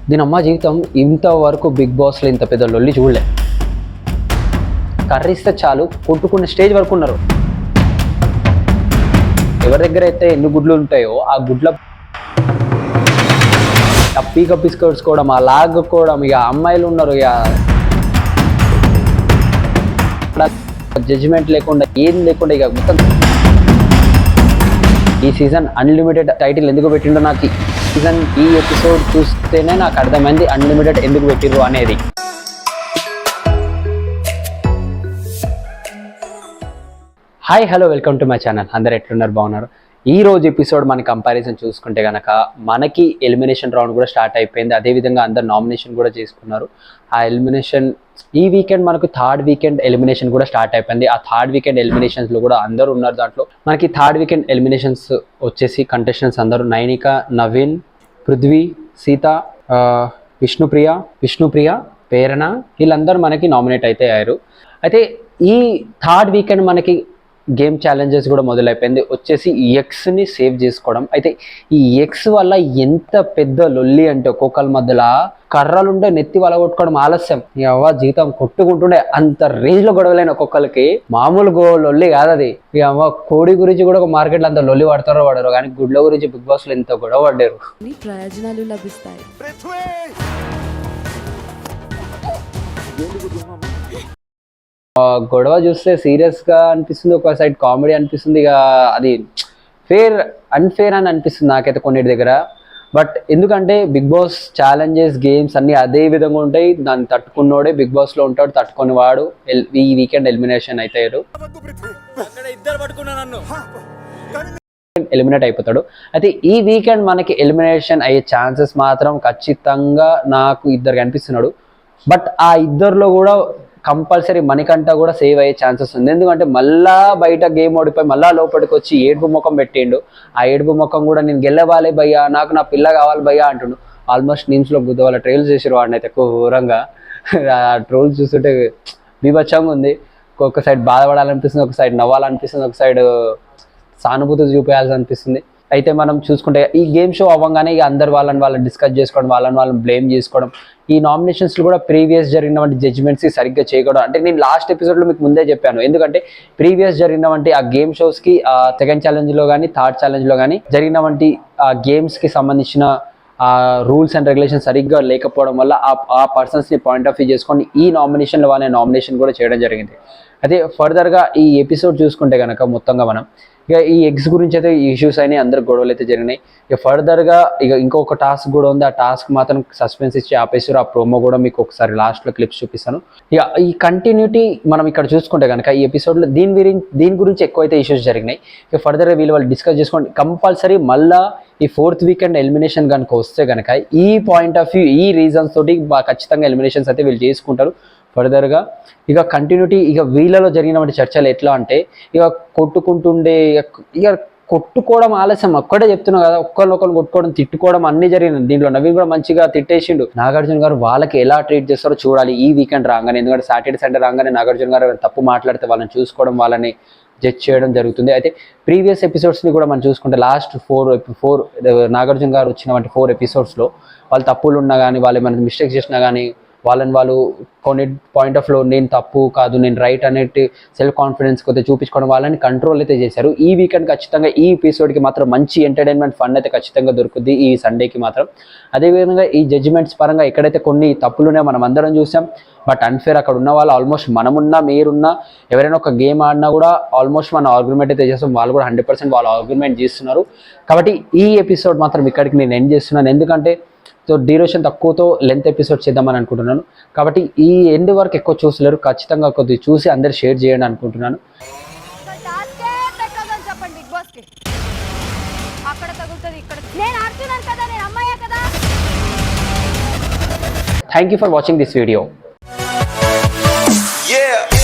దీని అమ్మ జీవితం ఇంతవరకు బిగ్ బాస్లో ఇంత పెద్ద లొల్లి చూడలే. కర్రిస్తే చాలు కొట్టుకునే స్టేజ్ వరకు ఉన్నారు. ఎవరి దగ్గర అయితే ఎన్ని గుడ్లు ఉంటాయో ఆ గుడ్ల పీక పిసుకోవడం, ఆ లాగకోవడం, ఇక అమ్మాయిలు ఉన్నారు, ఇక జడ్జిమెంట్ లేకుండా ఏం లేకుండా ఇక మొత్తం. ఈ సీజన్ అన్లిమిటెడ్ టైటిల్ ఎందుకు పెట్టిండో నాకు సీజన్ ఈ ఎపిసోడ్ చూస్తేనే నాకు అర్థమైంది అన్లిమిటెడ్ ఎందుకు పెట్టిర్రు అనేది. Hi hello welcome to my channel. అందరు ఎట్లున్నారు, బాగున్నారు? ఈ రోజు ఎపిసోడ్ మన కంపారిజన్ చూసుకుంటే కనుక మనకి ఎలిమినేషన్ రౌండ్ కూడా స్టార్ట్ అయిపోయింది. అదేవిధంగా అందరు నామినేషన్ కూడా చేసుకున్నారు. ఆ ఎలిమినేషన్ ఈ వీకెండ్ మనకు థర్డ్ వీకెండ్ ఎలిమినేషన్ కూడా స్టార్ట్ అయిపోయింది. ఆ థర్డ్ వీకెండ్ ఎలిమినేషన్స్లో కూడా అందరూ ఉన్నారు. దాంట్లో మనకి థర్డ్ వీకెండ్ ఎలిమినేషన్స్ వచ్చేసి కంటెస్టెంట్స్ అందరూ నైనిక, నవీన్, పృథ్వీ, సీత, విష్ణుప్రియ, ప్రేరణ, వీళ్ళందరూ మనకి నామినేట్ అయితే అయ్యారు. అయితే ఈ థర్డ్ వీకెండ్ మనకి గేమ్ ఛాలెంజెస్ కూడా మొదలైపోయింది. వచ్చేసి ఎక్స్ని సేవ్ చేసుకోవడం. అయితే ఈ ఎక్స్ వల్ల ఎంత పెద్ద లొల్లి అంటే ఒక్కొక్కరి మధ్యలో కర్రలుండే నెత్తి వలగొట్టుకోవడం ఆలస్యం. ఇక జీతం కొట్టుకుంటుండే అంత రేంజ్లో గొడవలేని ఒక్కొక్కరికి మామూలు లొల్లి కాదు అది. ఇక కోడి గురించి కూడా ఒక మార్కెట్లో అంత లొల్లి పడతారో పడరు, కానీ గుడ్ల గురించి బిగ్ బాస్లో ఎంత గొడవ పడ్డారు. ప్రయోజనాలు లభిస్తాయి. గొడవ చూస్తే సీరియస్గా అనిపిస్తుంది, ఒక సైడ్ కామెడీ అనిపిస్తుంది. ఇక అది అన్ఫేర్ అని అనిపిస్తుంది నాకైతే కొన్నిటి దగ్గర. బట్ ఎందుకంటే బిగ్ బాస్ ఛాలెంజెస్, గేమ్స్ అన్నీ అదే విధంగా ఉంటాయి. దాన్ని తట్టుకున్నోడే బిగ్ బాస్లో ఉంటాడు, తట్టుకుని వాడు ఈ వీకెండ్ ఎలిమినేషన్ అవుతాడు, ఎలిమినేట్ అయిపోతాడు. అయితే ఈ వీకెండ్ మనకి ఎలిమినేషన్ అయ్యే ఛాన్సెస్ మాత్రం ఖచ్చితంగా నాకు ఇద్దరు కనిపిస్తున్నాడు. బట్ ఆ ఇద్దరిలో కూడా కంపల్సరీ మనకంటా కూడా సేవ్ అయ్యే ఛాన్సెస్ ఉంది. ఎందుకంటే మళ్ళా బయట గేమ్ ఓడిపోయి మళ్ళా లోపలికి వచ్చి ఏడుపు ముఖం పెట్టిండు. ఆ ఏడుపు ముఖం కూడా నేను గెలవాలి భయ్యా, నాకు నా పిల్ల కావాలి భయ్యా అంటుండు. ఆల్మోస్ట్ నిమ్స్లో వాళ్ళ ట్రైల్స్ చేసారు వాడిని అయితే ఘోరంగా. ఆ ట్రోల్స్ చూస్తుంటే బీభత్సంగా ఉంది. ఒక సైడ్ బాధపడాలనిపిస్తుంది, ఒక సైడ్ నవ్వాలనిపిస్తుంది, ఒక సైడ్ సానుభూతి చూపించాల్సి అనిపిస్తుంది. అయితే మనం చూసుకుంటే ఈ గేమ్ షో అవ్వగానే ఇక అందరు వాళ్ళని డిస్కస్ చేసుకోవడం, వాళ్ళని బ్లేమ్ చేసుకోవడం, ఈ నామినేషన్స్లో కూడా ప్రీవియస్ జరిగినటువంటి జడ్జిమెంట్స్కి సరిగ్గా చేయకూడదు. అంటే నేను లాస్ట్ ఎపిసోడ్లో మీకు ముందే చెప్పాను, ఎందుకంటే ప్రీవియస్ జరిగినటువంటి ఆ గేమ్ షోస్కి సెకండ్ ఛాలెంజ్లో కానీ థర్డ్ ఛాలెంజ్లో కానీ జరిగినటువంటి ఆ గేమ్స్కి సంబంధించిన ఆ రూల్స్ అండ్ రెగ్యులేషన్ సరిగ్గా లేకపోవడం వల్ల ఆ పర్సన్స్ని పాయింట్ ఆఫ్ వ్యూ చేసుకొని ఈ నామినేషన్లో వాళ్ళ నామినేషన్ కూడా చేయడం జరిగింది. అయితే ఫర్దర్గా ఈ ఎపిసోడ్ చూసుకుంటే కనుక మొత్తంగా మనం ఇక ఈ ఎగ్స్ గురించి అయితే ఇష్యూస్ అయినాయి, అందరు గొడవలు అయితే జరిగినాయి. ఇక ఫర్దర్గా ఇంకొక టాస్క్ కూడా ఉంది. ఆ టాస్క్ మాత్రం సస్పెన్స్ ఇచ్చి ఆపేసారు. ఆ ప్రోమో కూడా మీకు ఒకసారి లాస్ట్లో క్లిప్స్ చూపిస్తాను. ఇక ఈ కంటిన్యూటీ మనం ఇక్కడ చూసుకుంటే కనుక ఈ ఎపిసోడ్లో దీని గురించి ఎక్కువైతే ఇష్యూస్ జరిగినాయి. ఇక ఫర్దర్గా వాళ్ళు డిస్కస్ చేసుకోండి. కంపల్సరీ మళ్ళీ ఈ ఫోర్త్ వీకెండ్ ఎలిమినేషన్ కనుక వస్తే కనుక ఈ పాయింట్ ఆఫ్ వ్యూ, ఈ రీజన్స్ తోటి ఖచ్చితంగా ఎలిమినేషన్స్ అయితే వీళ్ళు చేసుకుంటారు. ఫర్దర్గా ఇక కంటిన్యూటీ ఇక వీళ్ళలో జరిగినటువంటి చర్చలు ఎట్లా అంటే ఇక కొట్టుకుంటుండే, ఇక కొట్టుకోవడం ఆలస్యం. ఒక్కడే చెప్తున్నా కదా, ఒకరిని కొట్టుకోవడం, తిట్టుకోవడం అన్నీ జరిగింది. దీంట్లో నవీన్ కూడా మంచిగా తిట్టేసిండు. నాగార్జున గారు వాళ్ళకి ఎలా ట్రీట్ చేస్తారో చూడాలి ఈ వీకెండ్ రాగానే. ఎందుకంటే సాటర్డే సండే రాగానే నాగార్జున గారు తప్పు మాట్లాడితే వాళ్ళని చూసుకోవడం, వాళ్ళని జడ్జ్ చేయడం జరుగుతుంది. అయితే ప్రీవియస్ ఎపిసోడ్స్ని కూడా మనం చూసుకుంటే లాస్ట్ ఫోర్ నాగార్జున గారు వచ్చినటువంటి 4 ఎపిసోడ్స్లో వాళ్ళు తప్పులు ఉన్నా కానీ, వాళ్ళు ఏమైనా మిస్టేక్స్ చేసినా కానీ వాళ్ళు కొన్ని పాయింట్ ఆఫ్ లో నేను తప్పు కాదు, నేను రైట్ అనేది సెల్ఫ్ కాన్ఫిడెన్స్ కొద్ది చూపించుకోవడం, వాళ్ళని కంట్రోల్ అయితే చేశారు. ఈ వీకెండ్ ఖచ్చితంగా ఈ ఎపిసోడ్కి మాత్రం మంచి ఎంటర్టైన్మెంట్ ఫన్ అయితే ఖచ్చితంగా దొరుకుతుంది ఈ సండేకి మాత్రం. అదేవిధంగా ఈ జడ్జిమెంట్స్ పరంగా ఎక్కడైతే కొన్ని తప్పులునే మనం అందరం చూసాం. బట్ అన్ఫేర్ అక్కడ ఉన్న వాళ్ళు ఆల్మోస్ట్ మనమున్నా, మీరున్నా, ఎవరైనా ఒక గేమ్ ఆడినా కూడా ఆల్మోస్ట్ మన ఆర్గ్యుమెంట్ అయితే చేస్తాం. వాళ్ళు కూడా 100% వాళ్ళు ఆర్గ్యుమెంట్ చేస్తున్నారు. కాబట్టి ఈ ఎపిసోడ్ మాత్రం ఇక్కడికి నేను ఎండ్ చేస్తున్నాను. ఎందుకంటే డ్యూరేషన్ తక్కువతో లెంత్ ఎపిసోడ్ చేద్దామని అనుకుంటున్నాను. కాబట్టి ఈ ఎండ్ వరకు ఎక్కువ చూసలేరు, ఖచ్చితంగా కొద్దిగా చూసి అందరు షేర్ చేయండి అనుకుంటున్నాను. Thank you for watching this video. Yeah.